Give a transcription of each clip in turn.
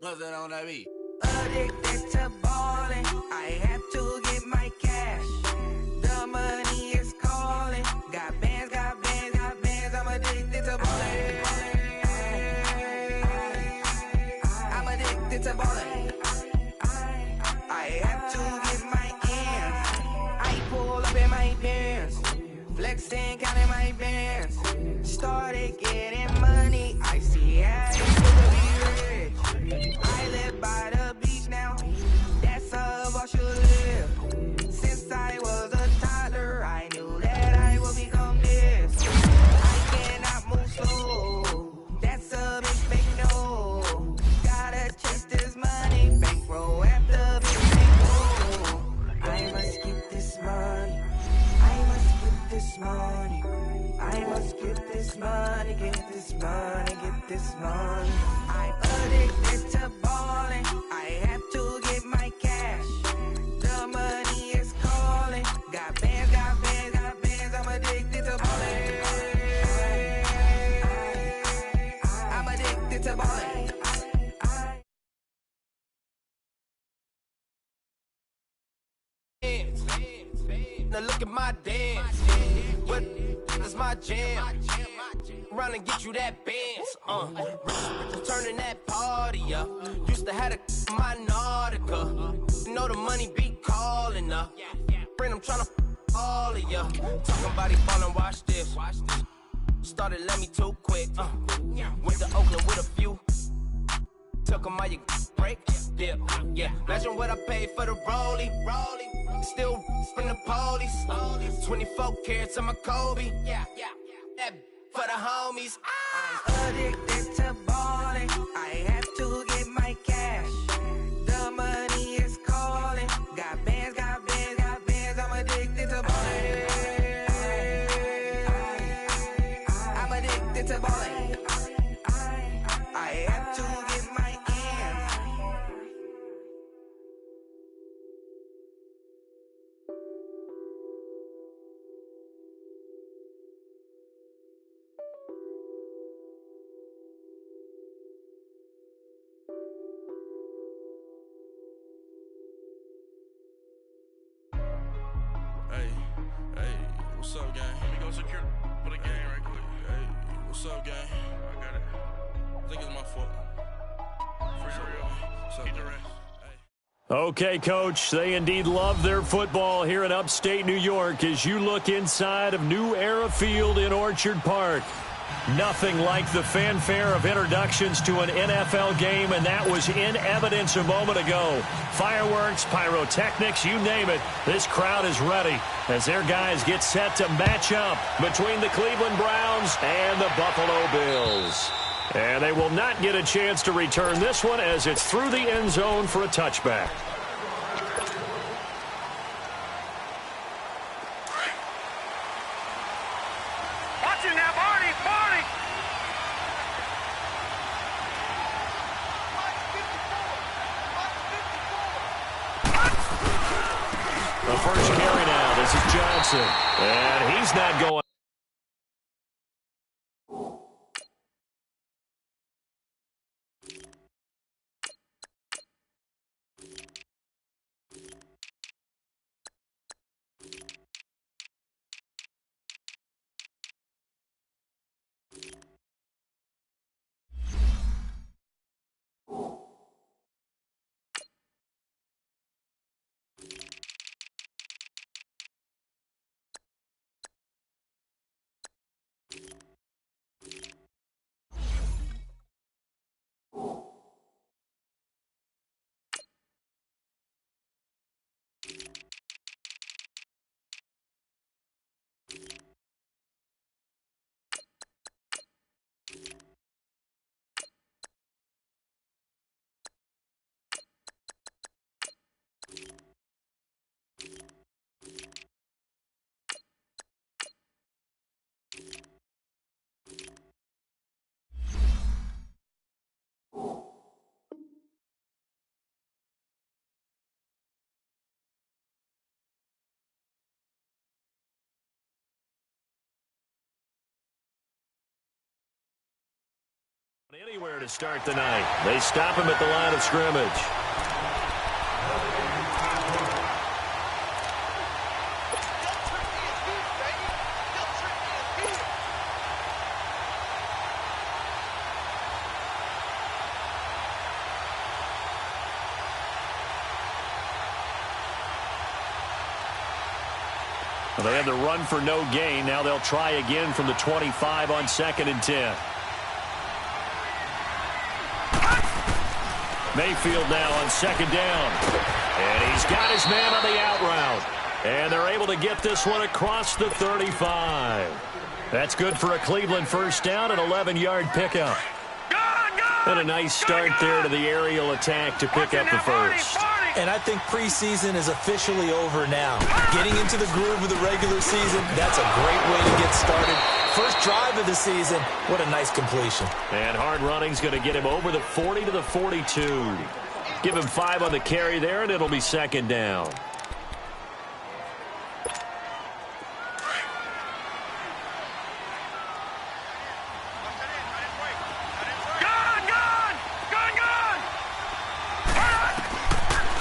What's that on that beat? Addicted to ballin', I have to get my cash. The money is calling. Got bands, got bands, got bands. I'm addicted to ballin'. I'm addicted to ballin'. I have to get my ends. I pull up in my pants, flexing, counting my bands. Started getting money. I see how it's supposed to be rich. I live by the beach now. That's how I should live. Since I was a toddler, I knew that I would become this. I cannot move slow. That's a big fake no. Gotta chase this money, bankroll after big bankroll. I must get this money. I must get this money. I must get this money, get this money, get this money. I'm addicted to ballin'. I have to get my cash. The money is calling. Got bands, got bands, got bands. I'm addicted to ballin'. I'm addicted to ballin'. Now look at my dance. What is my jam? Run and get you that Benz. Turning that party up. Used to have a my Nautica. You know the money be calling up. Friend, I'm tryna all of ya. Talking about it ballin', watch this. Started let me too quick. Went to Oakland with a few. Took 'em all you break. Dip. Yeah. Imagine what I paid for the rollie. Still from the police. 24 carats on my Kobe. That for the homies. I'm addicted to ballin'. I have to get my cash. The money is calling. Got bands, got bands, got bands. I'm addicted to ballin'. I'm addicted to ballin'. I have to get my ends. Hey, what's up, gang? Let me go secure for the game right quick. Hey, what's up, gang? I got it. I think it's my fault. Free to real. Keep the rest. Okay, Coach, they indeed love their football here in upstate New York as you look inside of New Era Field in Orchard Park. Nothing like the fanfare of introductions to an NFL game, and that was in evidence a moment ago. Fireworks, pyrotechnics, you name it. This crowd is ready as their guys get set to match up between the Cleveland Browns and the Buffalo Bills. And they will not get a chance to return this one as it's through the end zone for a touchback. Watch it now, Barney! The first carry now, this is Johnson. And he's not going. Anywhere to start the night. They stop him at the line of scrimmage. Well, they had the run for no gain. Now they'll try again from the 25 on 2nd and 10. Mayfield now on 2nd down. And he's got his man on the out route. And they're able to get this one across the 35. That's good for a Cleveland first down, an 11-yard pickup. And a nice start there to the aerial attack to pick up the first. And I think preseason is officially over now. Getting into the groove of the regular season, that's a great way to get started. First drive of the season, what a nice completion. And hard running's going to get him over the 40 to the 42. Give him 5 on the carry there, and it'll be 2nd down.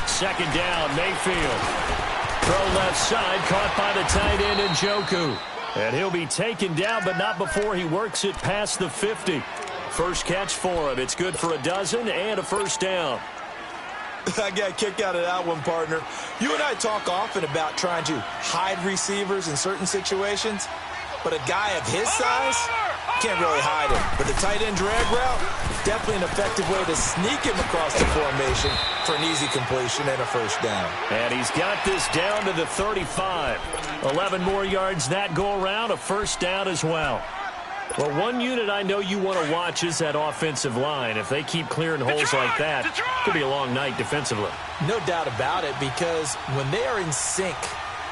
Second down, Mayfield. Throw left side, caught by the tight end Njoku. And he'll be taken down, but not before he works it past the 50. First catch for him. It's good for a dozen and a first down. I got a kick out of that one, partner. You and I talk often about trying to hide receivers in certain situations, but a guy of his size can't really hide him. But the tight end drag route, definitely an effective way to sneak him across the formation for an easy completion and a first down. And he's got this down to the 35. 11 more yards that go around, a first down as well. Well, one unit I know you want to watch is that offensive line. If they keep clearing holes like that, it could be a long night defensively. No doubt about it, because when they are in sync,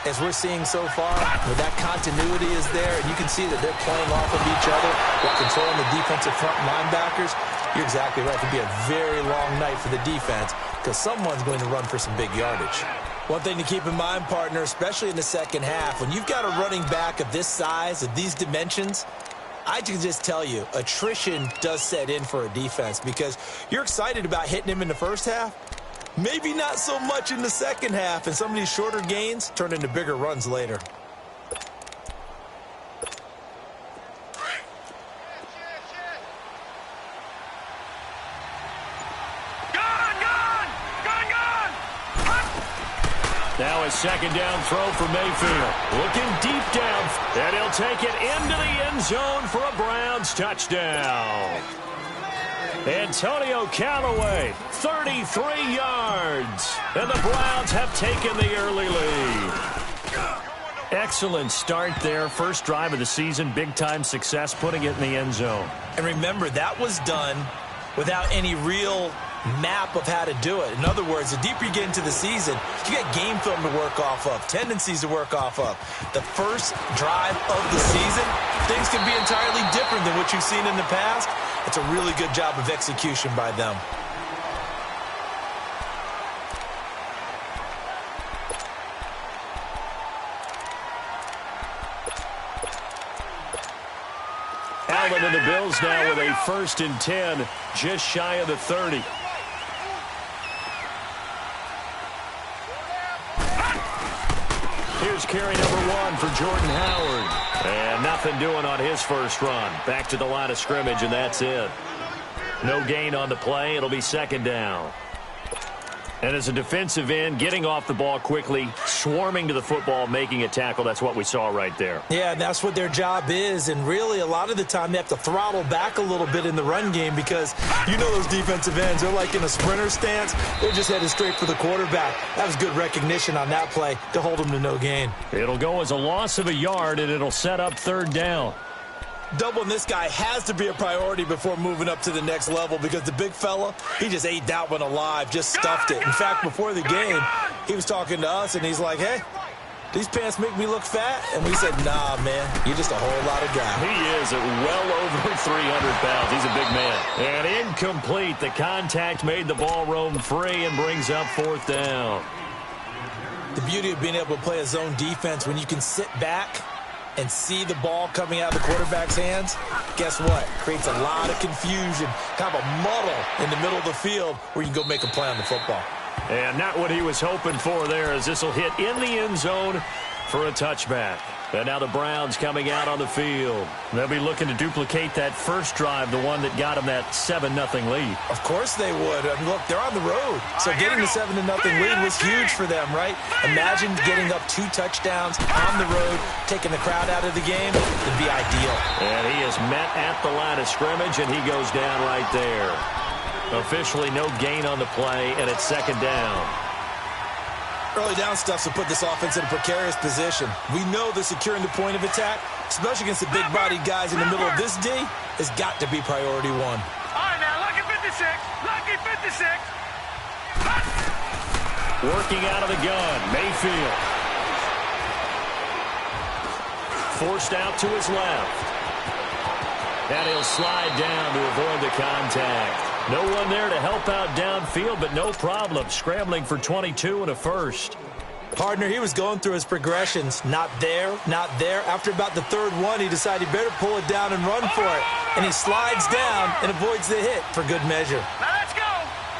as we're seeing so far, where that continuity is there, and you can see that they're playing off of each other while controlling the defensive front linebackers, you're exactly right. It could be a very long night for the defense because someone's going to run for some big yardage. One thing to keep in mind, partner, especially in the second half, when you've got a running back of this size, of these dimensions, I can just tell you, attrition does set in for a defense because you're excited about hitting him in the first half. Maybe not so much in the second half, and some of these shorter gains turn into bigger runs later. Now a second down throw for Mayfield. Looking deep down, and he'll take it into the end zone for a Browns touchdown. Antonio Callaway, 33 yards. And the Browns have taken the early lead. Excellent start there. First drive of the season, big-time success, putting it in the end zone. And remember, that was done without any real map of how to do it. In other words, the deeper you get into the season, you got game film to work off of, tendencies to work off of. The first drive of the season, things can be entirely different than what you've seen in the past. It's a really good job of execution by them. Allen and the Bills now with a 1st and 10, just shy of the 30. Here's carry number 1 for Jordan Howard. And nothing doing on his first run. Back to the line of scrimmage, and that's it. No gain on the play. It'll be 2nd down. And as a defensive end, getting off the ball quickly, swarming to the football, making a tackle, that's what we saw right there. Yeah, that's what their job is. And really, a lot of the time, they have to throttle back a little bit in the run game because you know those defensive ends, they're like in a sprinter stance. They're just headed straight for the quarterback. That was good recognition on that play to hold them to no gain. It'll go as a loss of a yard, and it'll set up 3rd down. Doubling this guy has to be a priority before moving up to the next level because the big fella, he just ate that one alive, just stuffed it. In fact, before the game, he was talking to us, and he's like, hey, these pants make me look fat? And we said, nah, man, you're just a whole lot of guy. He is at well over 300 pounds. He's a big man. And incomplete. The contact made the ball roam free and brings up 4th down. The beauty of being able to play a zone defense when you can sit back and see the ball coming out of the quarterback's hands, guess what? Creates a lot of confusion, kind of a muddle in the middle of the field where you can go make a play on the football. And not what he was hoping for there, as this will hit in the end zone for a touchback. And now the Browns coming out on the field. They'll be looking to duplicate that first drive, the one that got them that 7-0 lead. Of course they would. I mean, look, they're on the road. So getting the 7-0 lead was huge for them, right? Imagine getting up 2 touchdowns on the road, taking the crowd out of the game. It'd be ideal. And he is met at the line of scrimmage, and he goes down right there. Officially no gain on the play, and it's second down. Early down stuff will put this offense in a precarious position. We know that securing the point of attack, especially against the big-bodied guys in the middle of this D, has got to be priority 1. All right, now, lucky 56. Lucky 56. Working out of the gun, Mayfield. Forced out to his left. And he'll slide down to avoid the contact. No one there to help out downfield, but no problem. Scrambling for 22 and a first. Partner, he was going through his progressions. Not there, not there. After about the third one, he decided he better pull it down and run for it. And he slides down and avoids the hit for good measure. Now let's go.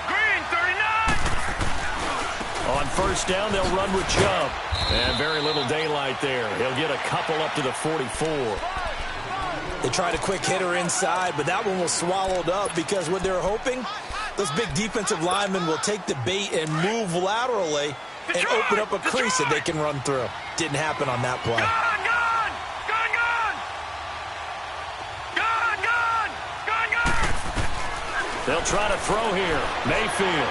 Green, 39. On first down, they'll run with Chubb. And very little daylight there. He'll get a couple up to the 44. They tried a quick hitter inside, but that one was swallowed up because what they're hoping, those big defensive linemen will take the bait and move laterally and open up a crease that they can run through. Didn't happen on that play. Gone, gone. Gone, gone. Gone, gone. Gone, gone. They'll try to throw here. Mayfield.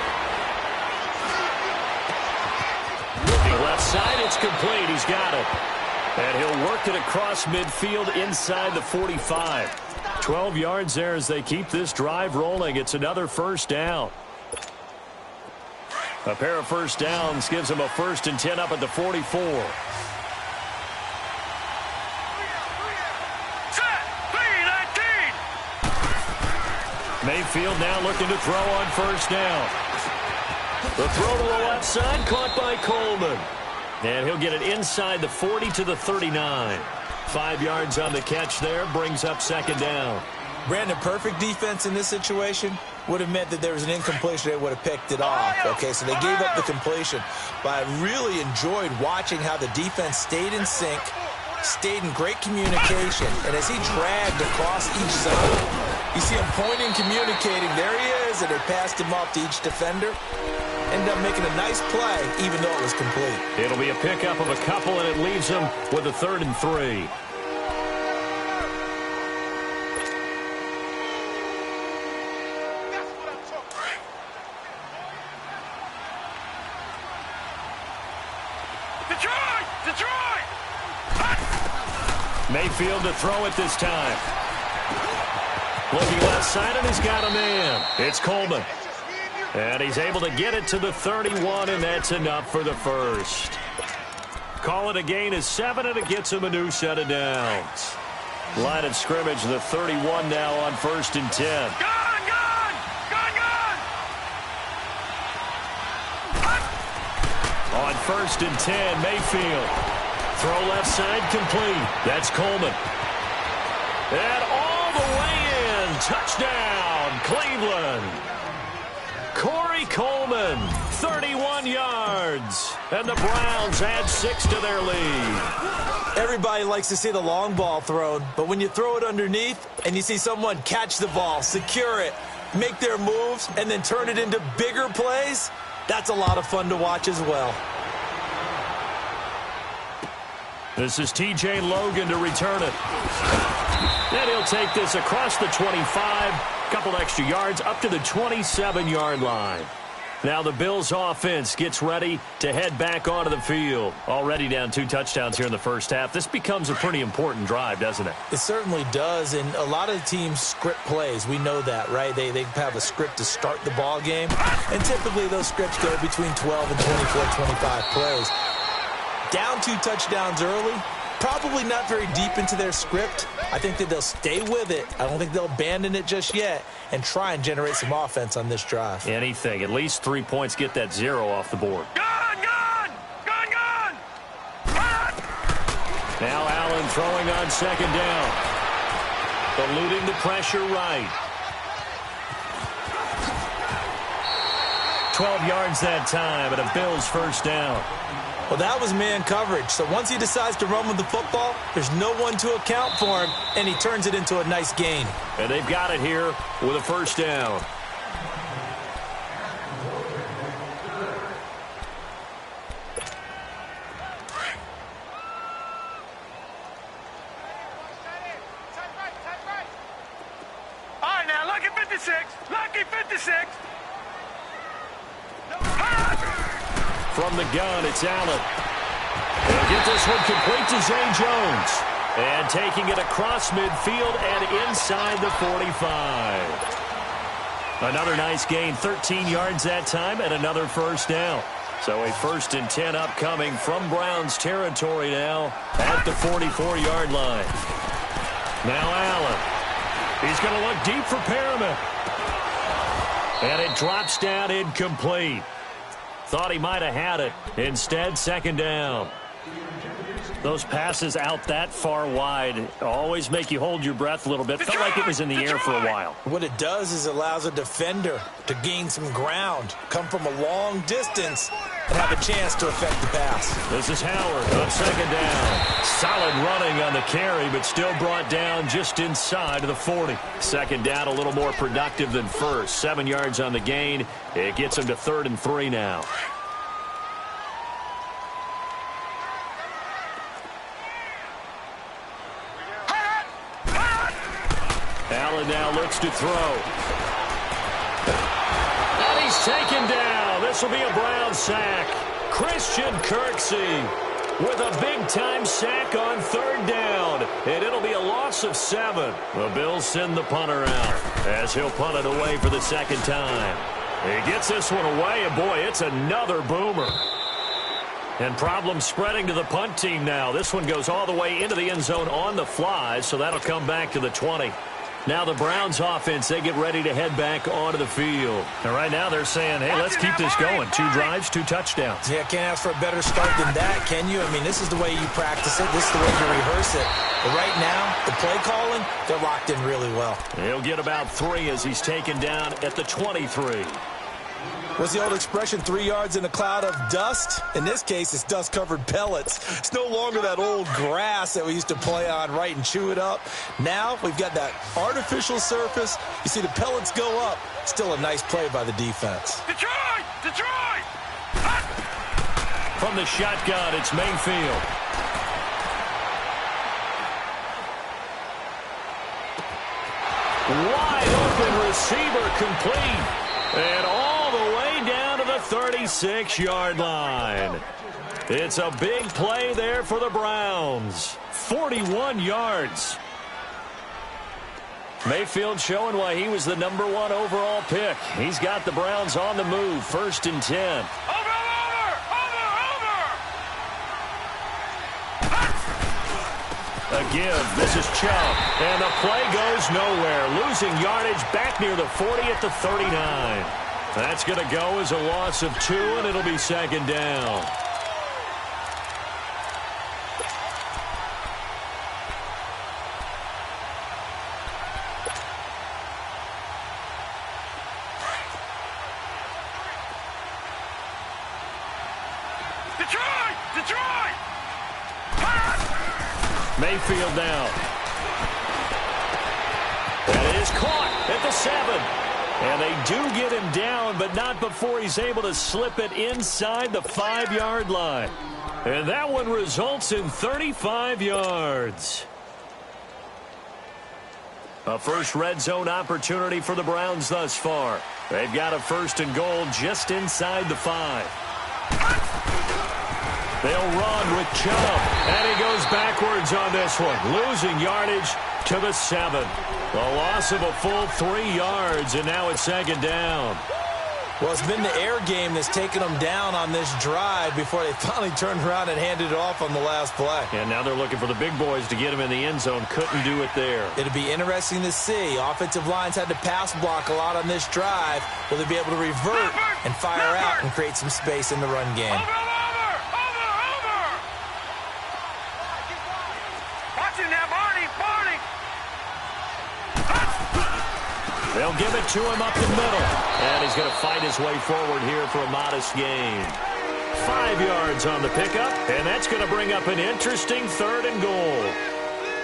Looking left side, it's complete. He's got it. And he'll work it across midfield inside the 45. 12 yards there as they keep this drive rolling. It's another first down. A pair of first downs gives them a 1st and 10 up at the 44. Set. 3-19. Mayfield now looking to throw on first down. The throw to the left side caught by Coleman. And he'll get it inside the 40 to the 39. 5 yards on the catch there, brings up second down. Brandon, perfect defense in this situation would have meant that there was an incompletion. They would have picked it off. Okay, so they gave up the completion. But I really enjoyed watching how the defense stayed in sync, stayed in great communication. And as he dragged across each zone, you see him pointing, communicating. There he is, and they passed him off to each defender. Ended up making a nice play, even though it was complete. It'll be a pickup of a couple, and it leaves them with a 3rd and 3. Detroit! Detroit! Mayfield to throw it this time. Looking left side, and he's got a man. It's Coleman. And he's able to get it to the 31, and that's enough for the first. Call it a gain of 7, and it gets him a new set of downs. Line of scrimmage, the 31 now on 1st and 10. Gone, gone! Gone, gone! On 1st and 10, Mayfield. Throw left side complete. That's Coleman. And all the way in. Touchdown, Cleveland. Corey Coleman, 31 yards. And the Browns add 6 to their lead. Everybody likes to see the long ball thrown, but when you throw it underneath and you see someone catch the ball, secure it, make their moves, and then turn it into bigger plays, that's a lot of fun to watch as well. This is T.J. Logan to return it. And he'll take this across the 25, couple extra yards up to the 27-yard line. Now the Bills offense gets ready to head back onto the field. Already down 2 touchdowns here in the first half. This becomes a pretty important drive, doesn't it? It certainly does, and a lot of the teams script plays. We know that, right? They have a script to start the ball game, and typically those scripts go between 12 and 24, 25 plays. Down 2 touchdowns early, probably not very deep into their script. I think that they'll stay with it. I don't think they'll abandon it just yet and try and generate some offense on this drive. Anything. At least 3 points, get that 0 off the board. Gone, gone! Gone, gone! Now Allen throwing on second down. Eluding the pressure right. 12 yards that time, and a Bills first down. Well, that was man coverage. So once he decides to run with the football, there's no one to account for him, and he turns it into a nice gain. And they've got it here with a first down. All right, now, lucky 56. Lucky 56. From the gun, it's Allen. He'll get this one complete to Zay Jones. And taking it across midfield and inside the 45. Another nice gain, 13 yards that time, and another first down. So a 1st and 10 upcoming from Browns territory now at the 44-yard line. Now Allen. He's going to look deep for Perriman. And it drops down incomplete. Thought he might have had it. Instead, second down. Those passes out that far wide always make you hold your breath a little bit. Felt like it was in the air for a while. What it does is it allows a defender to gain some ground, come from a long distance, and have a chance to affect the pass. This is Howard on second down. Solid running on the carry, but still brought down just inside of the 40. Second down, a little more productive than first. 7 yards on the gain. It gets him to 3rd and 3 now. Allen now looks to throw. And he's taken down. This will be a Brown sack. Christian Kirksey with a big-time sack on 3rd down. And it'll be a loss of 7. The Bills send the punter out as he'll punt it away for the second time. He gets this one away, and boy, it's another boomer. And problems spreading to the punt team now. This one goes all the way into the end zone on the fly, so that'll come back to the 20. Now the Browns offense, they get ready to head back onto the field. And right now they're saying, hey, let's keep this going. 2 drives, 2 touchdowns. Yeah, can't ask for a better start than that, can you? I mean, this is the way you practice it. This is the way you rehearse it. But right now, the play calling, they're locked in really well. He'll get about 3 as he's taken down at the 23. What's the old expression, 3 yards in a cloud of dust? In this case, it's dust-covered pellets. It's no longer that old grass that we used to play on, right, and chew it up. Now we've got that artificial surface. You see the pellets go up. Still a nice play by the defense. Detroit! Detroit! From the shotgun, it's Mayfield. Wide open receiver complete. And all the way down to the 36-yard line. It's a big play there for the Browns. 41 yards. Mayfield showing why he was the #1 overall pick. He's got the Browns on the move. 1st and 10. A give. This is Chubb. And the play goes nowhere. Losing yardage back near the 40 at the 39. That's going to go as a loss of 2, and it'll be second down. Detroit! Detroit! Mayfield now. And it is caught at the 7. And they do get him down, but not before he's able to slip it inside the 5-yard line. And that one results in 35 yards. A first red zone opportunity for the Browns thus far. They've got a 1st and goal just inside the 5. They'll run with Chubb, and he goes backwards on this one, losing yardage to the 7. The loss of a full 3 yards, and now it's second down. Well, it's been the air game that's taken them down on this drive before they finally turned around and handed it off on the last play. And now they're looking for the big boys to get him in the end zone. Couldn't do it there. It'll be interesting to see. Offensive lines had to pass block a lot on this drive. Will they be able to revert and fire out and create some space in the run game? They'll give it to him up the middle. And he's going to fight his way forward here for a modest gain. 5 yards on the pickup, and that's going to bring up an interesting 3rd and goal.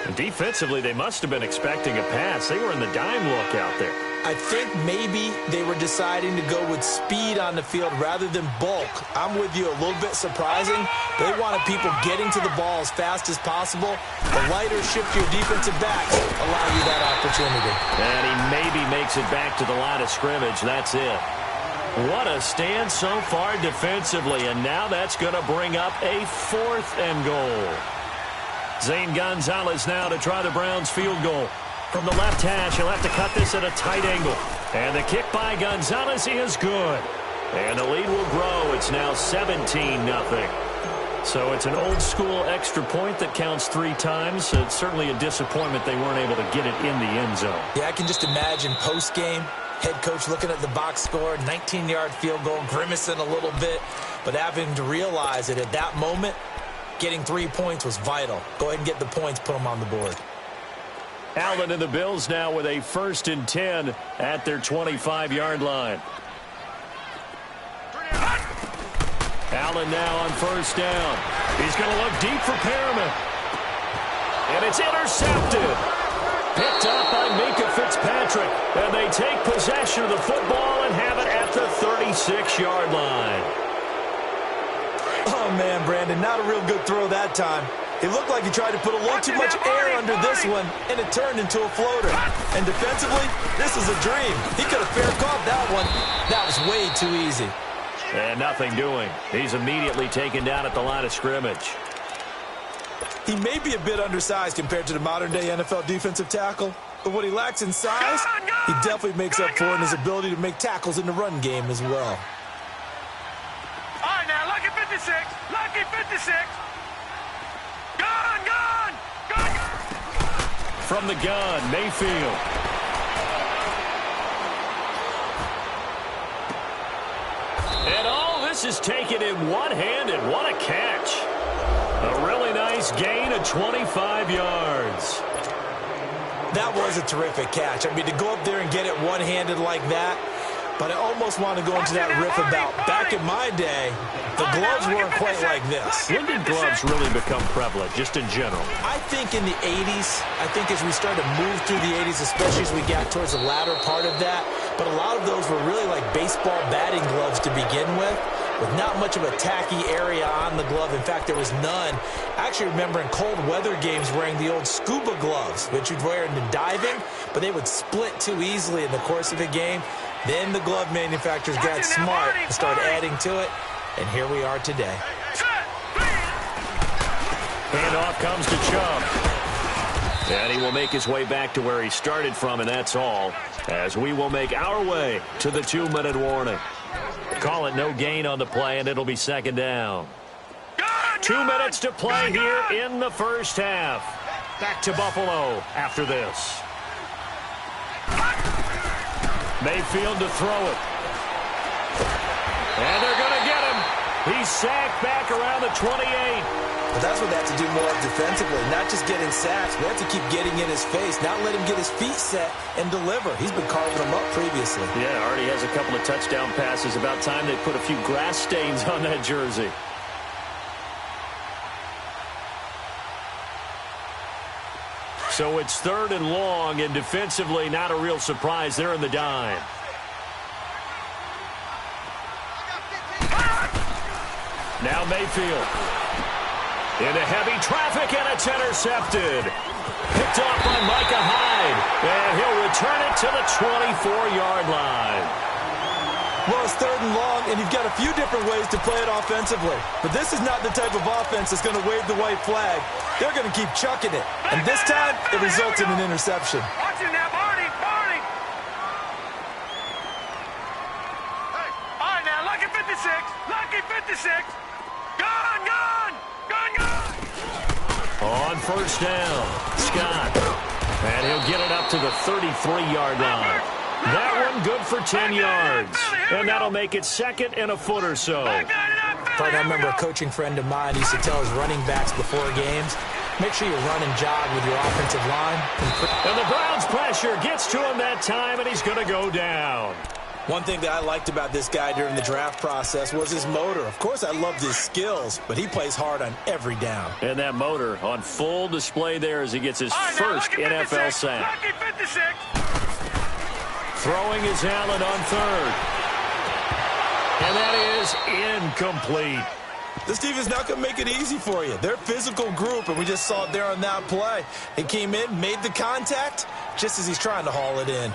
And defensively, they must have been expecting a pass. They were in the dime look out there. I think maybe they were deciding to go with speed on the field rather than bulk. I'm with you, a little bit surprising. They wanted people getting to the ball as fast as possible. The lighter shift your defensive backs allow you that opportunity. And he maybe makes it back to the line of scrimmage. That's it. What a stand so far defensively, and now that's going to bring up a 4th and goal. Zane Gonzalez now to try the Browns field goal. From the left hash, he'll have to cut this at a tight angle. And the kick by Gonzalez is good. And the lead will grow. It's now 17-0. So it's an old-school extra point that counts 3 times. It's certainly a disappointment they weren't able to get it in the end zone. Yeah, I can just imagine post-game, head coach looking at the box score, 19-yard field goal, grimacing a little bit, but having to realize that at that moment, getting 3 points was vital. Go ahead and get the points, put them on the board. Allen and the Bills now with a 1st and 10 at their 25-yard line. Allen now on 1st down. He's going to look deep for Perriman. And it's intercepted. Picked up by Minka Fitzpatrick. And they take possession of the football and have it at the 36-yard line. Oh, man, Brandon, not a real good throw that time. It looked like he tried to put a little too much air under this one, and it turned into a floater. And defensively, this is a dream. He could have fair caught that one. That was way too easy. And nothing doing. He's immediately taken down at the line of scrimmage. He may be a bit undersized compared to the modern-day NFL defensive tackle, but what he lacks in size, he definitely makes up for in his ability to make tackles in the run game as well. All right, now, lucky 56. Lucky 56. Gun, gun, gun. From the gun, Mayfield. And all this is taken in one-handed. What a catch. A really nice gain of 25 yards. That was a terrific catch. I mean, to go up there and get it one-handed like that, but I almost want to go into that riff about back in my day, the gloves weren't quite like this. When did gloves really become prevalent, just in general? I think in the 80s, I think as we started to move through the 80s, especially as we got towards the latter part of that, but a lot of those were really like baseball batting gloves to begin with not much of a tacky area on the glove. In fact, there was none. I actually remember in cold weather games wearing the old scuba gloves, which you'd wear in diving, but they would split too easily in the course of a game. Then the glove manufacturers got smart and started adding to it, and here we are today. Handoff comes to Chubb. And he will make his way back to where he started from, and that's all, as we will make our way to the 2-minute warning. Call it no gain on the play, and it'll be second down. 2 minutes to play here in the first half. Back to Buffalo after this. Mayfield to throw it. And they're going to get him. He's sacked back around the 28. But that's what they have to do more of defensively, not just getting sacks. We have to keep getting in his face, not let him get his feet set and deliver. He's been carving them up previously. Yeah, already has a couple of touchdown passes. About time they put a few grass stains on that jersey. So it's 3rd and long, and defensively not a real surprise. They're in the dime. Now Mayfield. Into heavy traffic, and it's intercepted. Picked off by Micah Hyde. And he'll return it to the 24-yard line. Well, it's 3rd and long, and you've got a few different ways to play it offensively. But this is not the type of offense that's going to wave the white flag. They're going to keep chucking it. And this time, it results in an interception. Watch him now, Barney, Barney. Hey, all right, now, lucky 56. Lucky 56. Gone, gone. Gone, gone. On first down, Scott. And he'll get it up to the 33-yard line. That one good for 10 yards. And that'll make it 2nd and a foot or so. I remember a coaching friend of mine used to tell his running backs before games, Make sure you run and jog with your offensive line. And the Browns' pressure gets to him that time, and he's going to go down. One thing that I liked about this guy during the draft process was his motor. Of course, I loved his skills, but he plays hard on every down. And that motor on full display there as he gets his first NFL sack. Throwing is Allen on third. And that is incomplete. This defense is not going to make it easy for you. They're a physical group, and we just saw it there on that play. He came in, made the contact, just as he's trying to haul it in.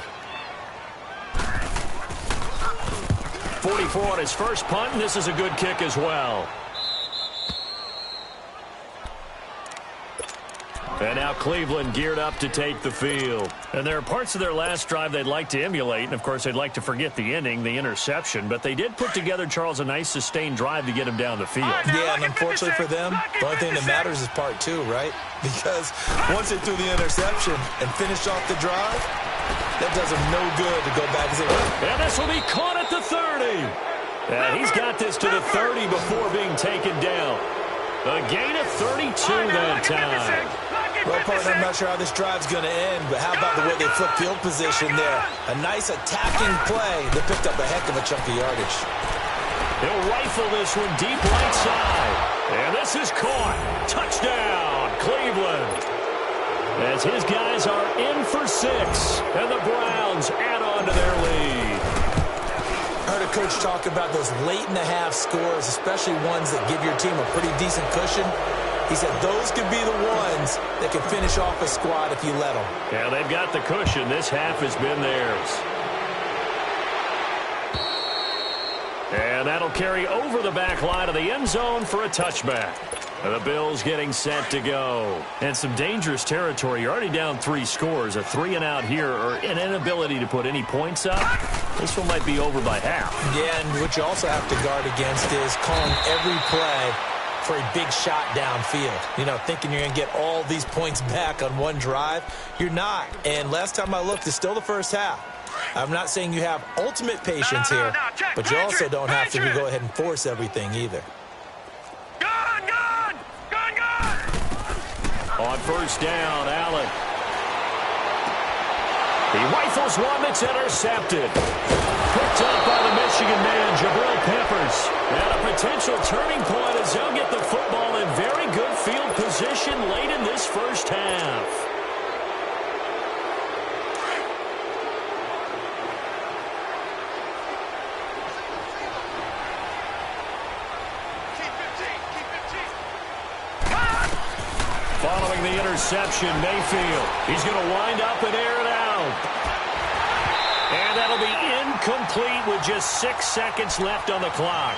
44 on his first punt, and this is a good kick as well. And now Cleveland geared up to take the field. And there are parts of their last drive they'd like to emulate, and of course they'd like to forget the ending, the interception, but they did put together, Charles, a nice sustained drive to get him down the field. Yeah, and unfortunately for them, the only thing that matters is part two, right? Because once they threw the interception and finished off the drive, that does them no good to go back and say, well. And this will be caught at the 30. And he's got this to the 30 before being taken down. A gain of 32 that time. Well, partner, I'm not sure how this drive's going to end, but how about the way they flip field position there? A nice attacking play. They picked up a heck of a chunk of yardage. He'll rifle this one deep right side. And this is caught. Touchdown, Cleveland. As his guys are in for 6, and the Browns add on to their lead. I heard a coach talk about those late-in-the-half scores, especially ones that give your team a pretty decent cushion. He said those could be the ones that can finish off a squad if you let them. Yeah, they've got the cushion. This half has been theirs. And that'll carry over the back line of the end zone for a touchback. The Bills getting set to go. And some dangerous territory. You're already down 3 scores. A 3-and-out here, or an inability to put any points up. This one might be over by half. Yeah, and what you also have to guard against is calling every play for a big shot downfield. You know, thinking you're going to get all these points back on one drive. You're not. And last time I looked, it's still the first half. I'm not saying you have ultimate patience here, but you also don't have to go ahead and force everything either. On first down, Allen. He rifles one that's intercepted. Picked up by the Michigan man, Jabril Peppers. And a potential turning point as they'll get the football in very good field position late in this first half. Following the interception, Mayfield. He's going to wind up and air it out. And that'll be incomplete with just 6 seconds left on the clock.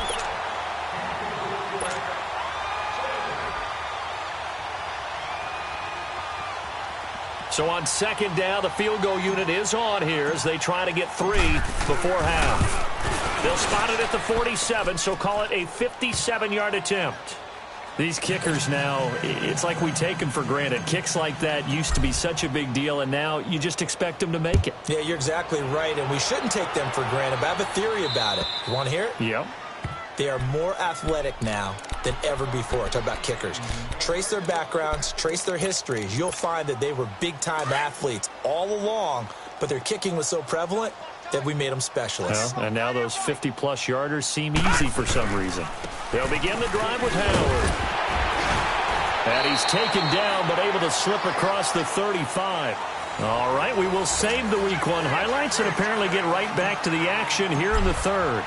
So on second down, the field goal unit is on here as they try to get 3 before half. They'll spot it at the 47, so call it a 57-yard attempt. These kickers now, it's like we take them for granted. Kicks like that used to be such a big deal, and now you just expect them to make it. Yeah, you're exactly right, and we shouldn't take them for granted, but I have a theory about it. You want to hear it? Yep. They are more athletic now than ever before. Talk about kickers. Trace their backgrounds, trace their histories. You'll find that they were big-time athletes all along, but their kicking was so prevalent that we made them specialists. Well, and now those 50-plus yarders seem easy for some reason. They'll begin the drive with Howard. And he's taken down, but able to slip across the 35. All right, we will save the Week 1 highlights and apparently get right back to the action here in the third.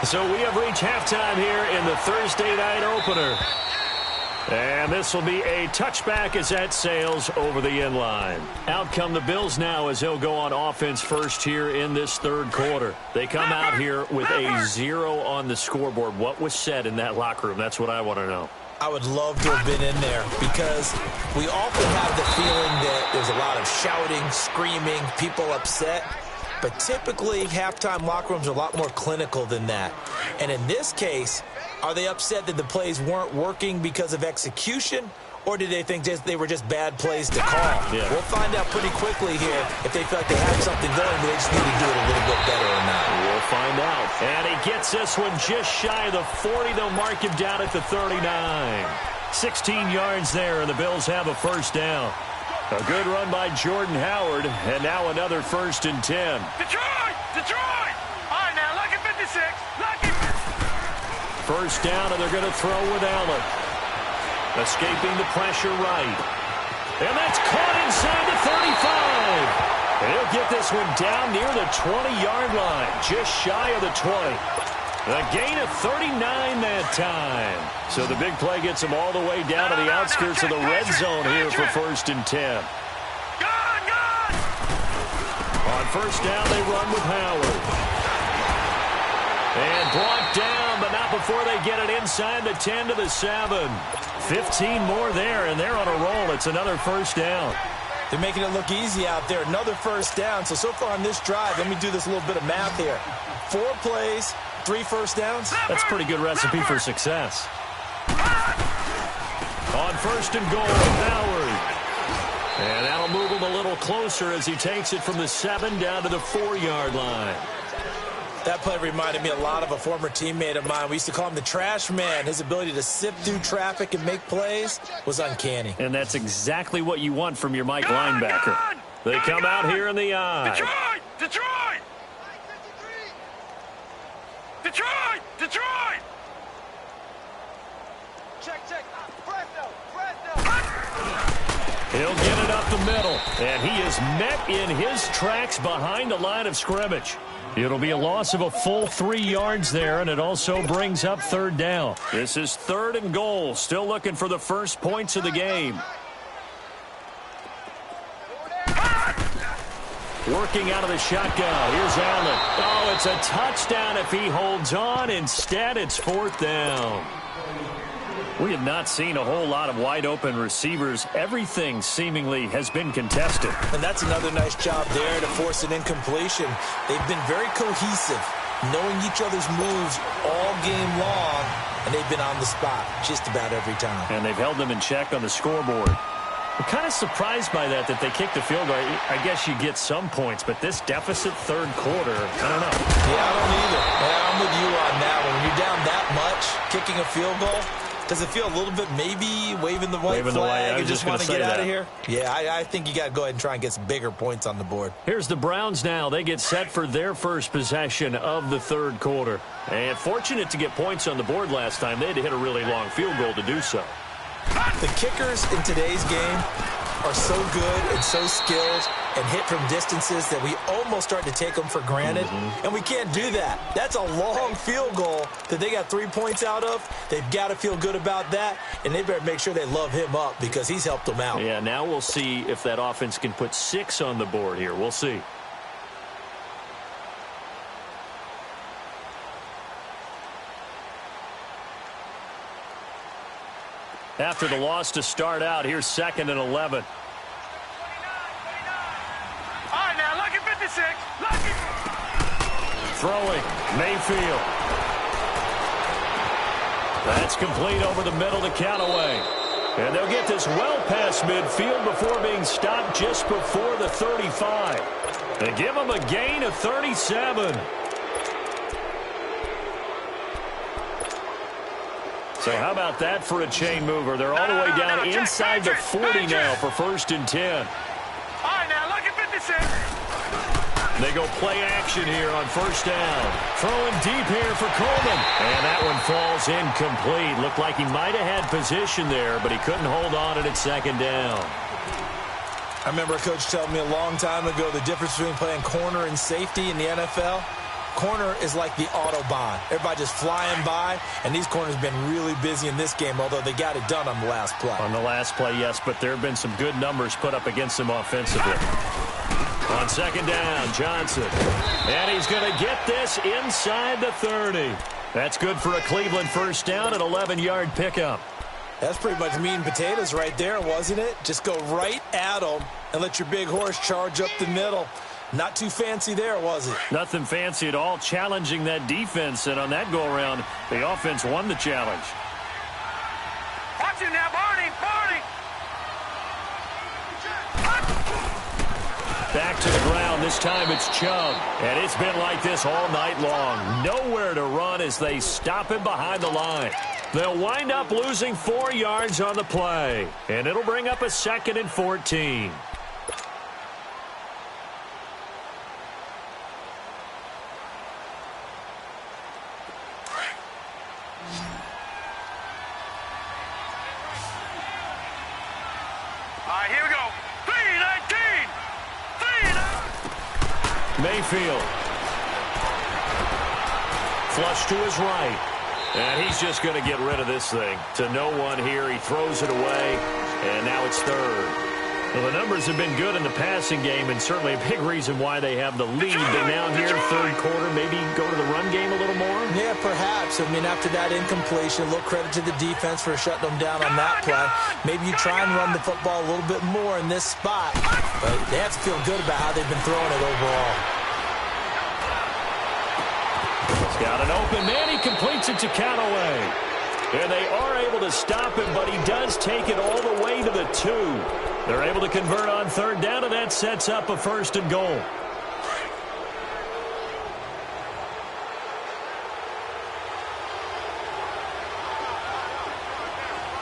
So we have reached halftime here in the Thursday night opener. And this will be a touchback as that sails over the end line. Out come the Bills now as they'll go on offense first here in this third quarter. They come out here with a 0 on the scoreboard. What was said in that locker room? That's what I want to know. I would love to have been in there because we often have the feeling that there's a lot of shouting, screaming, people upset. But typically, halftime locker rooms are a lot more clinical than that. And in this case, are they upset that the plays weren't working because of execution, or did they think they were just bad plays to call? Yeah. We'll find out pretty quickly here if they feel like they have something going, but they just need to do it a little bit better or not. We'll find out. And he gets this one just shy of the 40. They'll mark him down at the 39. 16 yards there, and the Bills have a first down. A good run by Jordan Howard, and now another 1st and 10. Detroit! Detroit! All right, now, lucky 56. Lucky. First down, and they're going to throw with Allen. Escaping the pressure right. And that's caught inside the 35. And he'll get this one down near the 20-yard line, just shy of the 20. A gain of 39 that time. So the big play gets him all the way down to the outskirts of the red zone here for 1st and 10. On first down, they run with Howard. And brought down, but not before they get it inside the 10 to the 7. 15 more there, and they're on a roll. It's another first down. They're making it look easy out there. Another first down. So far on this drive, let me do this little bit of math here. 4 plays, 3 first downs. That's a pretty good recipe for success. On 1st and goal, Howard. And that'll move him a little closer as he takes it from the 7 down to the 4-yard line. That play reminded me a lot of a former teammate of mine. We used to call him the trash man. His ability to sift through traffic and make plays was uncanny. And that's exactly what you want from your Mike linebacker. They come out here in the eye. Detroit! Detroit! Detroit! Detroit! Check. Fresno! He'll get it up the middle. And he is met in his tracks behind the line of scrimmage. It'll be a loss of a full 3 yards there, and it also brings up 3rd down. This is 3rd and goal. Still looking for the first points of the game. Working out of the shotgun. Here's Allen. Oh, it's a touchdown if he holds on. Instead, it's 4th down. We have not seen a whole lot of wide-open receivers. Everything seemingly has been contested. And that's another nice job there to force an incompletion. They've been very cohesive, knowing each other's moves all game long, and they've been on the spot just about every time. And they've held them in check on the scoreboard. I'm kind of surprised by that they kicked the field goal. I guess you get some points, but this deficit 3rd quarter, I don't know. Yeah, I don't either. Yeah, I'm with you on that one. When you're down that much, kicking a field goal, does it feel a little bit maybe waving the white flag and just want to get out of here? Yeah, I think you got to go ahead and try and get some bigger points on the board. Here's the Browns now. They get set for their first possession of the 3rd quarter. And fortunate to get points on the board last time. They had to hit a really long field goal to do so. The kickers in today's game are so good and so skilled and hit from distances that we almost start to take them for granted. And we can't do that. That's a long field goal that they got 3 points out of. They've got to feel good about that, and they better make sure they love him up because he's helped them out. Yeah, now we'll see if that offense can put 6 on the board here. We'll see. After the loss to start out, here's 2nd and 11. All right, now, lucky 56. Lucky. Throwing, Mayfield. That's complete over the middle to Callaway. And they'll get this well past midfield before being stopped just before the 35. They give them a gain of 37. So how about that for a chain mover? They're all the way down inside the 40 now for 1st and 10. All right, now, lucky 56. They go play action here on 1st down. Throwing deep here for Coleman. And that one falls incomplete. Looked like he might have had position there, but he couldn't hold on it at 2nd down. I remember a coach telling me a long time ago the difference between playing corner and safety in the NFL. Corner is like the Autobahn. Everybody just flying by, and these corners have been really busy in this game, although they got it done on the last play. On the last play, yes, but there have been some good numbers put up against them offensively. On 2nd down, Johnson. And he's going to get this inside the 30. That's good for a Cleveland first down, an 11-yard pickup. That's pretty much meat and potatoes right there, wasn't it? Just go right at them and let your big horse charge up the middle. Not too fancy there, was it? Nothing fancy at all, challenging that defense. And on that go-around, the offense won the challenge. Watch him now, Barney! Back to the ground. This time it's Chubb. And it's been like this all night long. Nowhere to run as they stop him behind the line. They'll wind up losing 4 yards on the play, and it'll bring up a 2nd and 14. All right, here we go. 3-19. Mayfield. Flush to his right. And he's just going to get rid of this thing. To no one here. He throws it away. And now it's 3rd. Well, the numbers have been good in the passing game, and certainly a big reason why they have the lead. But now here, 3rd quarter, maybe go to the run game a little more? Yeah, perhaps. I mean, after that incompletion, a little credit to the defense for shutting them down on that play. Maybe you try and run the football a little bit more in this spot. But they have to feel good about how they've been throwing it overall. He's got an open man. He completes it to Callaway. And they are able to stop him, but he does take it all the way to the 2. They're able to convert on 3rd down, and that sets up a 1st and goal.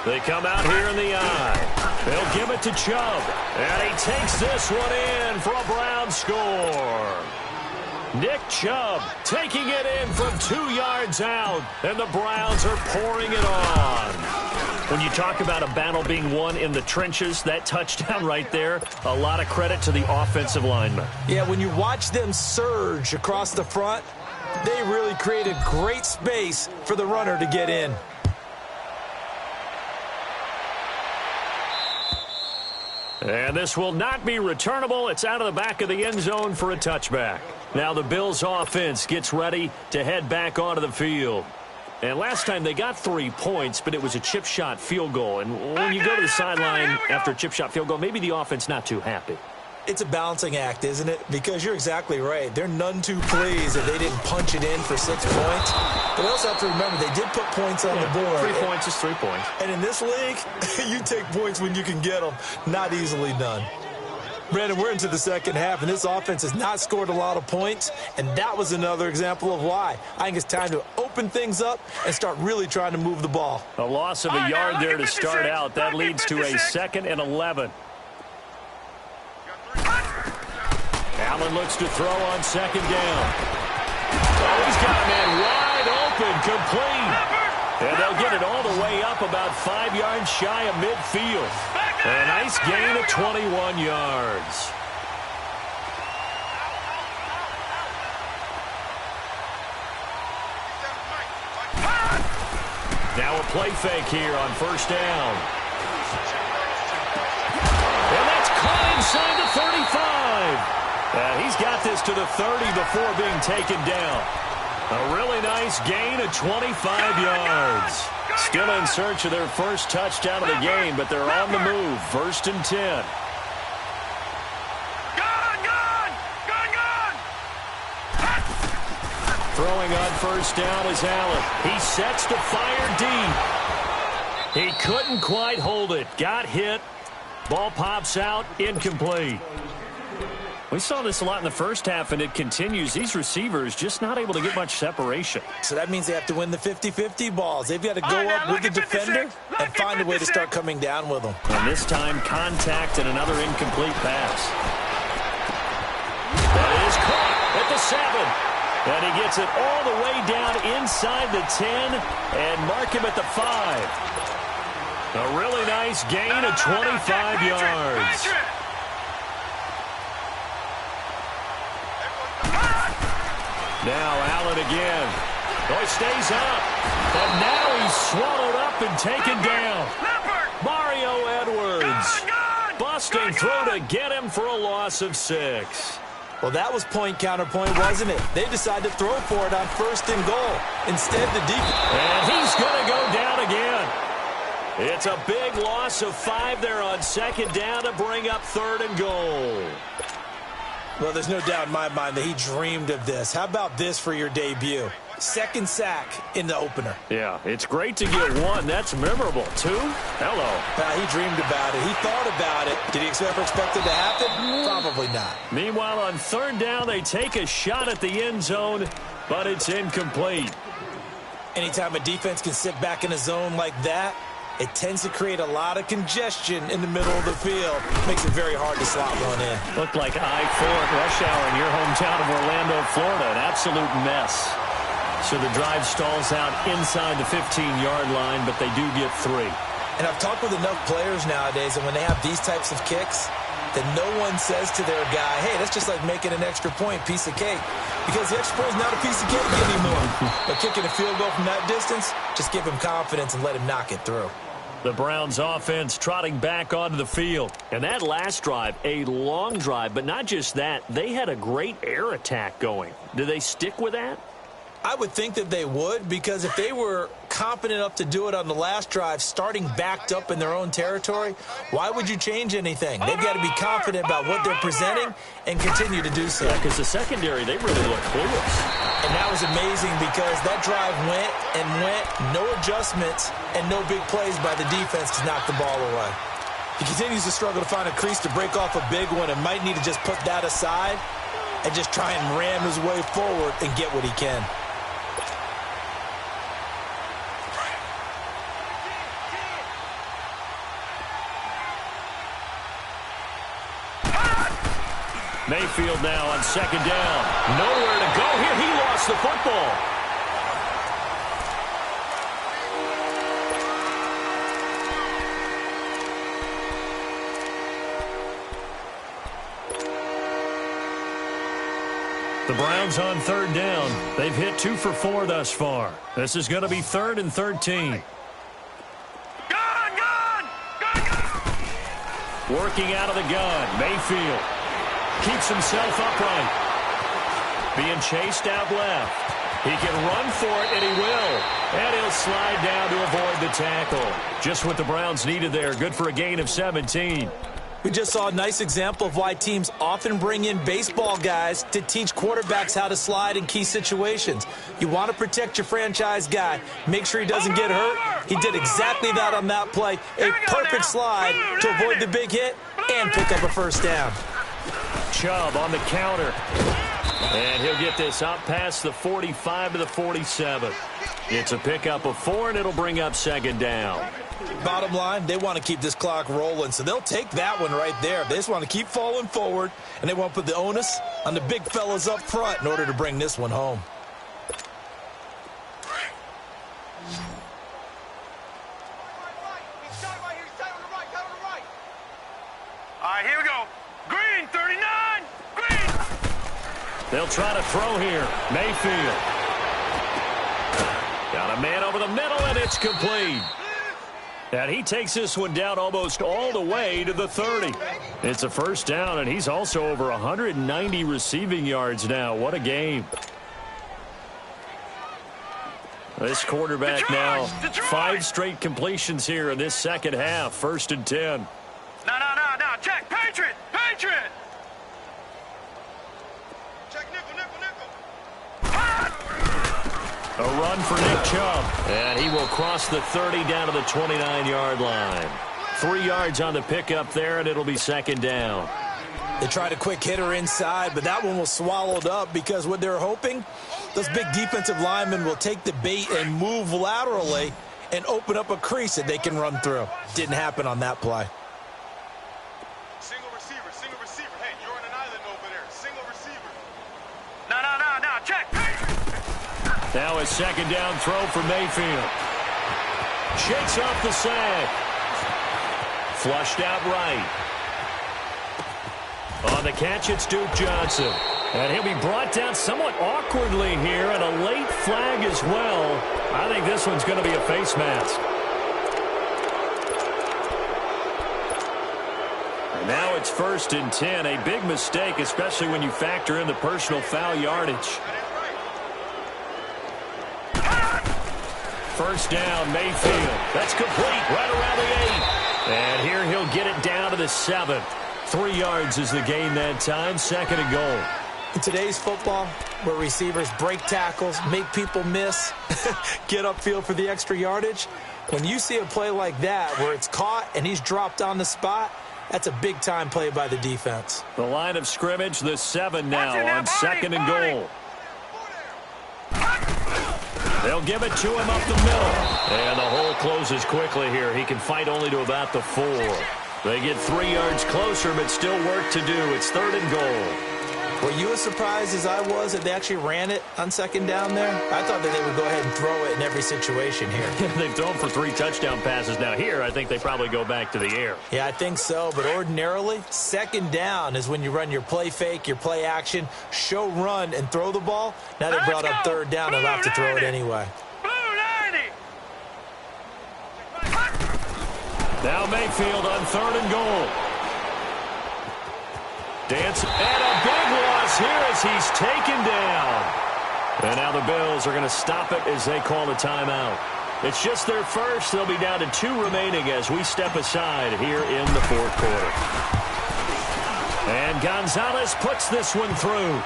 They come out here in the eye. They'll give it to Chubb. And he takes this one in for a Brown score. Nick Chubb taking it in from 2 yards out, and the Browns are pouring it on. When you talk about a battle being won in the trenches, that touchdown right there, a lot of credit to the offensive linemen. Yeah, when you watch them surge across the front, they really created great space for the runner to get in. And this will not be returnable. It's out of the back of the end zone for a touchback. Now the Bills offense gets ready to head back onto the field. And last time they got 3 points, but it was a chip shot field goal. And when you go to the sideline after a chip shot field goal, maybe the offense not too happy. It's a balancing act, isn't it? Because you're exactly right. They're none too pleased that they didn't punch it in for 6 points. But we also have to remember they did put points on the board. 3 points is 3 points. And in this league, you take points when you can get them. Not easily done. Brandon, we're into the second half, and this offense has not scored a lot of points, and that was another example of why. I think it's time to open things up and start really trying to move the ball. A loss of a yard there to start out. That leads to a 2nd and 11. Allen looks to throw on 2nd down. Oh, he's got a man wide open, complete. And they'll get it all the way up about 5 yards shy of midfield. A nice gain of 21 yards. Now a play fake here on 1st down. And that's caught inside the 35. He's got this to the 30 before being taken down. A really nice gain of 25 yards. Still in search of their first touchdown of the game, but they're on the move. 1st and 10. Throwing on 1st down is Allen. He sets to fire deep. He couldn't quite hold it. Got hit. Ball pops out. Incomplete. We saw this a lot in the first half, and it continues. These receivers just not able to get much separation. So that means they have to win the 50-50 balls. They've got to go up with the defender and find a way to start coming down with them. And this time, contact and another incomplete pass. That is caught at the 7. And he gets it all the way down inside the 10 and mark him at the 5. A really nice gain of 25 yards. Now Allen again. Oh, he stays up. But now he's swallowed up and taken down. Mario Edwards busting through to get him for a loss of 6. Well, that was point counterpoint, wasn't it? They decided to throw for it on 1st and goal. Instead, the defense. And he's going to go down again. It's a big loss of 5 there on 2nd down to bring up 3rd and goal. Well, there's no doubt in my mind that he dreamed of this. How about this for your debut? 2nd sack in the opener. Yeah, it's great to get 1. That's memorable. 2? Hello. He dreamed about it. He thought about it. Did he expect it to happen? Probably not. Meanwhile, on 3rd down, they take a shot at the end zone, but it's incomplete. Anytime a defense can sit back in a zone like that, it tends to create a lot of congestion in the middle of the field. Makes it very hard to slot one in. Looked like I-4 at rush hour in your hometown of Orlando, Florida. An absolute mess. So the drive stalls out inside the 15-yard line, but they do get 3. And I've talked with enough players nowadays, and when they have these types of kicks, that no one says to their guy, hey, that's just like making an extra point, piece of cake. Because the extra point is not a piece of cake anymore. But kicking a field goal from that distance, just give him confidence and let him knock it through. The Browns offense trotting back onto the field. And that last drive, a long drive, but not just that. They had a great air attack going. Do they stick with that? I would think that they would, because if they were confident enough to do it on the last drive, starting backed up in their own territory, why would you change anything? They've got to be confident about what they're presenting and continue to do so. Yeah, because the secondary, they really look clueless. And that was amazing because that drive went and went, no adjustments and no big plays by the defense to knock the ball away. He continues to struggle to find a crease to break off a big one and might need to just put that aside and just try and ram his way forward and get what he can. Mayfield now on second down. Nowhere to go here. He lost the football. The Browns on third down. They've hit 2 for 4 thus far. This is going to be 3rd and 13. Gun! Working out of the gun. Mayfield keeps himself upright. Being chased out left. He can run for it, and he will. And he'll slide down to avoid the tackle. Just what the Browns needed there. Good for a gain of 17. We just saw a nice example of why teams often bring in baseball guys to teach quarterbacks how to slide in key situations. You want to protect your franchise guy. Make sure he doesn't get hurt. He did exactly that on that play. A perfect slide to avoid the big hit and pick up a first down. Chubb on the counter. And he'll get this up past the 45 to the 47. It's a pickup of 4, and it'll bring up second down. Bottom line, they want to keep this clock rolling, so they'll take that one right there. They just want to keep falling forward, and they want to put the onus on the big fellas up front in order to bring this one home. All right, here we go. Green, 39. Green. They'll try to throw here. Mayfield. Got a man over the middle, and it's complete. And he takes this one down almost all the way to the 30. It's a first down, and he's also over 190 receiving yards now. What a game. This quarterback now, 5 straight completions here in this second half. 1st and 10. No. Check. Patriot. Check nickel. A run for Nick Chubb. And he will cross the 30 down to the 29-yard line. 3 yards on the pickup there, and it'll be second down. They tried a quick hitter inside, but that one was swallowed up because what they're hoping, those big defensive linemen will take the bait and move laterally and open up a crease that they can run through. Didn't happen on that play. Single receiver. Hey, you're on an island over there. Single receiver. No. Check. Now a second down throw for Mayfield. Shakes off the sack. Flushed out right. On the catch, it's Duke Johnson. And he'll be brought down somewhat awkwardly here, and a late flag as well. I think this one's going to be a face mask. And now it's 1st and 10. A big mistake, especially when you factor in the personal foul yardage. First down, Mayfield. That's complete right around the 8. And here he'll get it down to the 7. 3 yards is the gain that time. 2nd and goal. In today's football, where receivers break tackles, make people miss, get upfield for the extra yardage, when you see a play like that where it's caught and he's dropped on the spot, that's a big-time play by the defense. The line of scrimmage, the 7 now on 2nd and goal. They'll give it to him up the middle. And the hole closes quickly here. He can fight only to about the 4. They get 3 yards closer, but still work to do. It's 3rd and goal. Were you as surprised as I was that they actually ran it on 2nd down there? I thought that they would go ahead and throw it in every situation here. They've thrown for 3 touchdown passes. Now here, I think they probably go back to the air. Yeah, I think so. But ordinarily, 2nd down is when you run your play fake, your play action, show run, and throw the ball. Now they brought up 3rd down and have to throw it anyway. Now Mayfield on 3rd and goal. Dance, and a big loss here as he's taken down. And now the Bills are going to stop it as they call a timeout. It's just their first. They'll be down to 2 remaining as we step aside here in the 4th quarter. And Gonzalez puts this one through.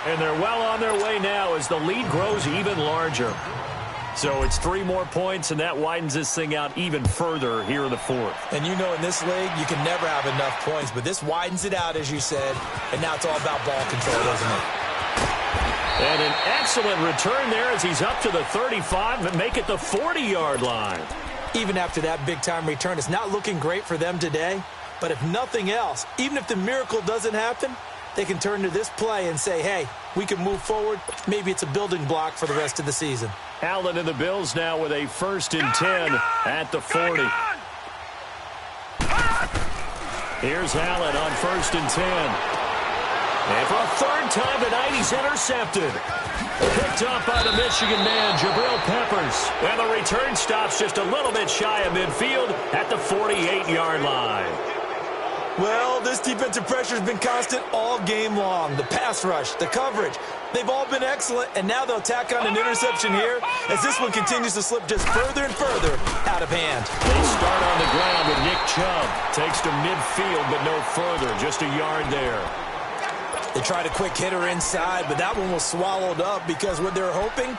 And they're well on their way now as the lead grows even larger. So it's 3 more points, and that widens this thing out even further here in the 4th. And you know in this league, you can never have enough points, but this widens it out, as you said, and now it's all about ball control, doesn't it? And an excellent return there as he's up to the 35 and make it the 40-yard line. Even after that big-time return, it's not looking great for them today, but if nothing else, even if the miracle doesn't happen, they can turn to this play and say, hey, we can move forward. Maybe it's a building block for the rest of the season. Allen and the Bills now with a 1st and 10 at the 40. Here's Allen on 1st and 10. And for a 3rd time tonight, he's intercepted. Picked up by the Michigan man, Jabril Peppers. And the return stops just a little bit shy of midfield at the 48-yard line. Well, this defensive pressure has been constant all game long. The pass rush, the coverage, they've all been excellent, and now they'll tack on an interception here as this one continues to slip just further and further out of hand. They start on the ground with Nick Chubb. Takes to midfield, but no further, just a yard there. They tried a quick hitter inside, but that one was swallowed up because what they're hoping,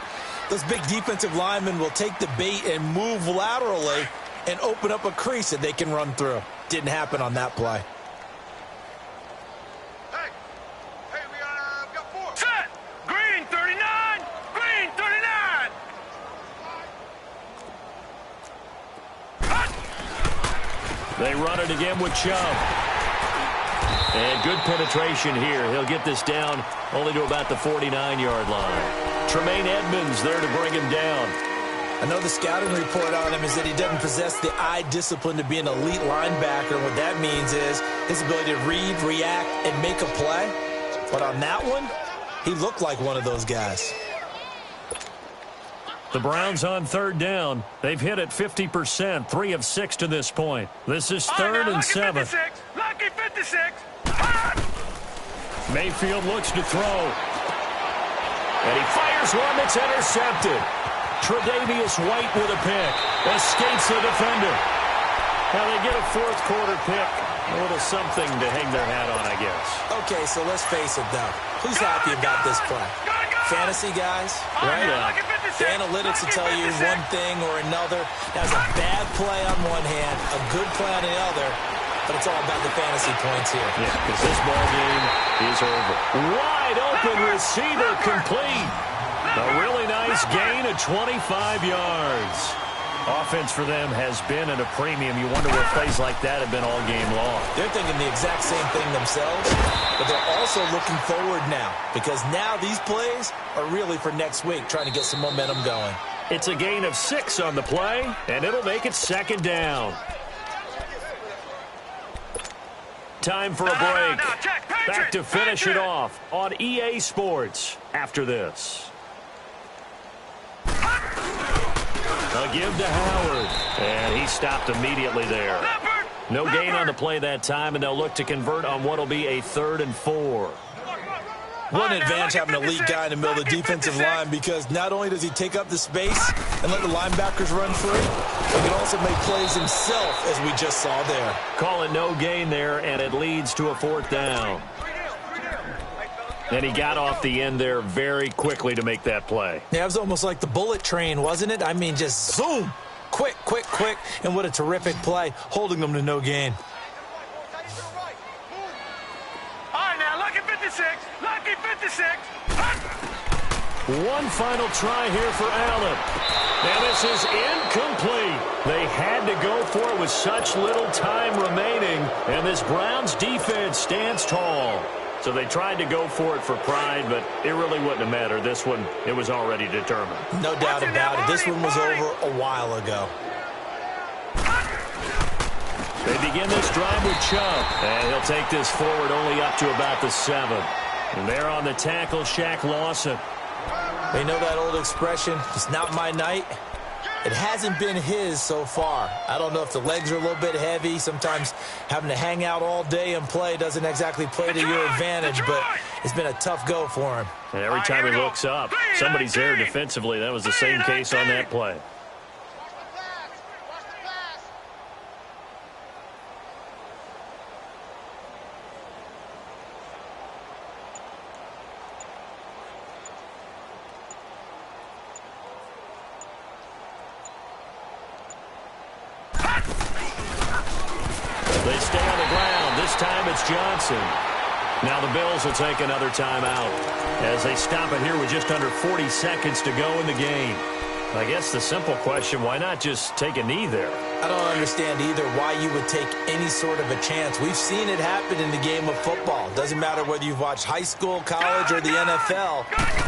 those big defensive linemen will take the bait and move laterally and open up a crease that they can run through. Didn't happen on that play. Hey, we got 4. Set! Green 39! Green 39! They run it again with Chubb. And good penetration here. He'll get this down only to about the 49-yard line. Tremaine Edmonds there to bring him down. I know the scouting report on him is that he doesn't possess the eye discipline to be an elite linebacker. What that means is his ability to read, react, and make a play. But on that one, he looked like one of those guys. The Browns on 3rd down. They've hit it 50%, 3 of 6 to this point. This is 3rd and 7. Lucky 56. Mayfield looks to throw. And he fires one that's intercepted. Tre'Davious White with a pick. Escapes the defender. Now they get a 4th quarter pick. A little something to hang their hat on, I guess. Okay, so let's face it, though. Who's happy about this play? Fantasy guys, right? The analytics will tell you one thing or another. That's a bad play on one hand, a good play on the other, but it's all about the fantasy points here. Yeah, because this ball game is over. Wide open receiver complete. A really nice gain of 25 yards. Offense for them has been at a premium. You wonder what plays like that have been all game long. They're thinking the exact same thing themselves, but they're also looking forward now because now these plays are really for next week, trying to get some momentum going. It's a gain of 6 on the play, and it'll make it 2nd down. Time for a break. Back to finish it off on EA Sports after this. A give to Howard, and he stopped immediately there. No gain on the play that time, and they'll look to convert on what will be a 3rd and 4. One advantage having an elite guy in the middle of the defensive line because not only does he take up the space and let the linebackers run free, he can also make plays himself, as we just saw there. Call it no gain there, and it leads to a 4th down. And he got off the end there very quickly to make that play. Yeah, it was almost like the bullet train, wasn't it? I mean, just zoom. Quick, quick, quick. And what a terrific play, holding them to no gain. All right, now, lucky 56. Lucky 56. One final try here for Allen. And this is incomplete. They had to go for it with such little time remaining. And this Browns defense stands tall. So they tried to go for it for pride, but it really wouldn't have mattered. This one, it was already determined. No doubt about it. This one was over a while ago. They begin this drive with Chubb. And he'll take this forward only up to about the 7. And there on the tackle, Shaq Lawson. They know that old expression, it's not my night. It hasn't been his so far. I don't know if the legs are a little bit heavy. Sometimes having to hang out all day and play doesn't exactly play to your advantage, but it's been a tough go for him. And every time he looks up, somebody's there defensively. That was the same case on that play. They stay on the ground. This time it's Johnson. Now the Bills will take another timeout as they stop it here with just under 40 seconds to go in the game. I guess the simple question, why not just take a knee there? I don't understand either why you would take any sort of a chance. We've seen it happen in the game of football. Doesn't matter whether you've watched high school, college, or the NFL.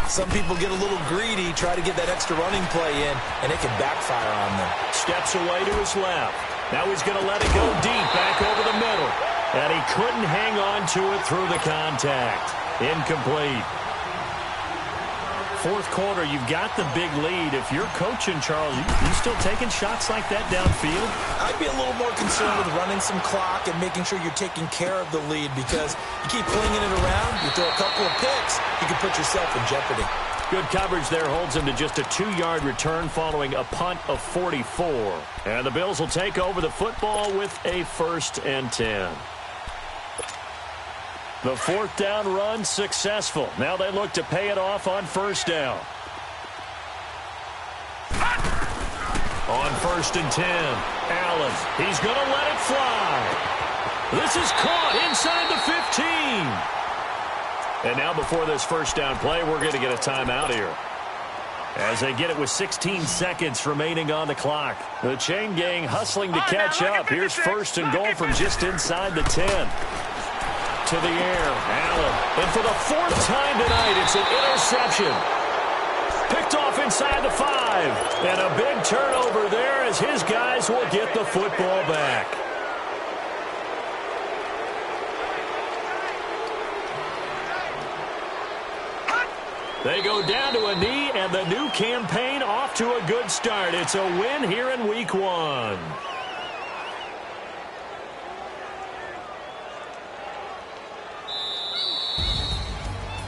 Some people get a little greedy, try to get that extra running play in, and it can backfire on them. Steps away to his left. Now he's going to let it go deep back over the middle. And he couldn't hang on to it through the contact. Incomplete. Fourth quarter, you've got the big lead. If you're coaching, Charles, you still taking shots like that downfield? I'd be a little more concerned with running some clock and making sure you're taking care of the lead, because you keep flinging it around, you throw a couple of picks, you can put yourself in jeopardy. Good coverage there holds him to just a 2-yard return following a punt of 44. And the Bills will take over the football with a 1st and 10. The 4th down run successful. Now they look to pay it off on 1st down. On 1st and 10, Allen. He's going to let it fly. This is caught inside the 15. And now before this 1st down play, we're going to get a timeout here. As they get it with 16 seconds remaining on the clock. The chain gang hustling to catch up. Here's 1st and goal from just inside the 10. To the air, Allen. And for the 4th time tonight, it's an interception. Picked off inside the 5. And a big turnover there as his guys will get the football back. They go down to a knee, and the new campaign off to a good start. It's a win here in Week 1.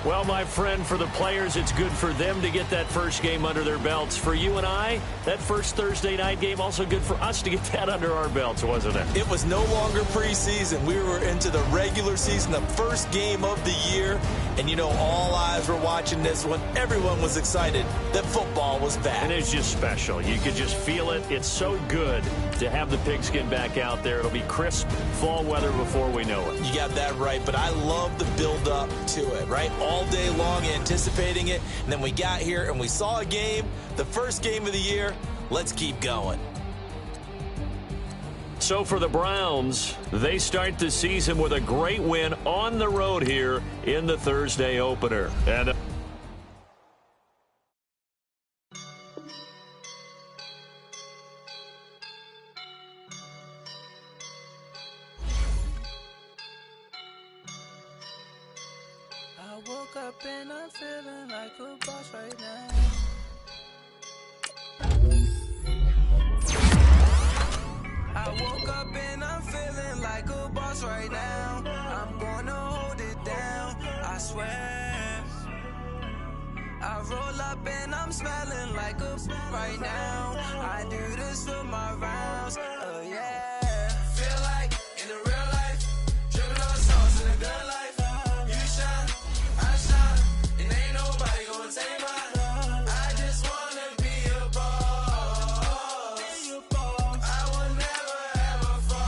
Well, my friend, for the players, it's good for them to get that first game under their belts. For you and I, that first Thursday night game, also good for us to get that under our belts, wasn't it? It was no longer preseason. We were into the regular season, the first game of the year. And, you know, all eyes were watching this one. Everyone was excited that football was back. And it's just special. You could just feel it. It's so good to have the pigskin back out there. It'll be crisp fall weather before we know it. You got that right, but I love the build-up to it, right? All day long anticipating it, and then we got here and we saw a game, the first game of the year. Let's keep going. So for the Browns, they start the season with a great win on the road here in the Thursday opener. And I woke up and I'm feeling like a boss right now. I woke up and I'm feeling like a boss right now. I'm gonna hold it down, I swear. I roll up and I'm smelling like a right now. I do this for my rounds, oh yeah. Feel like in the real life, dripping on sauce in a good life. You shine, I shine, and ain't nobody gonna take mine. I just wanna be a boss. I will never ever fall.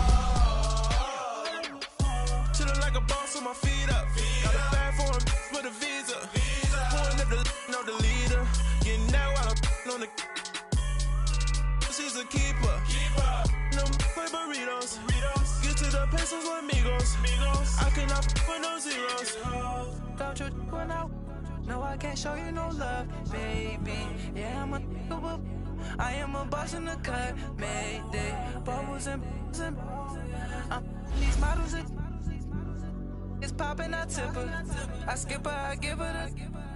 Chillin' like a boss with my feet up. Got a bag for the visa. Pulling up the leader. No, I can't show you no love, baby. Yeah, I am a boss in the cut, Mayday. Bubbles and these models are it's popping, I tip her. I skip her, I give her the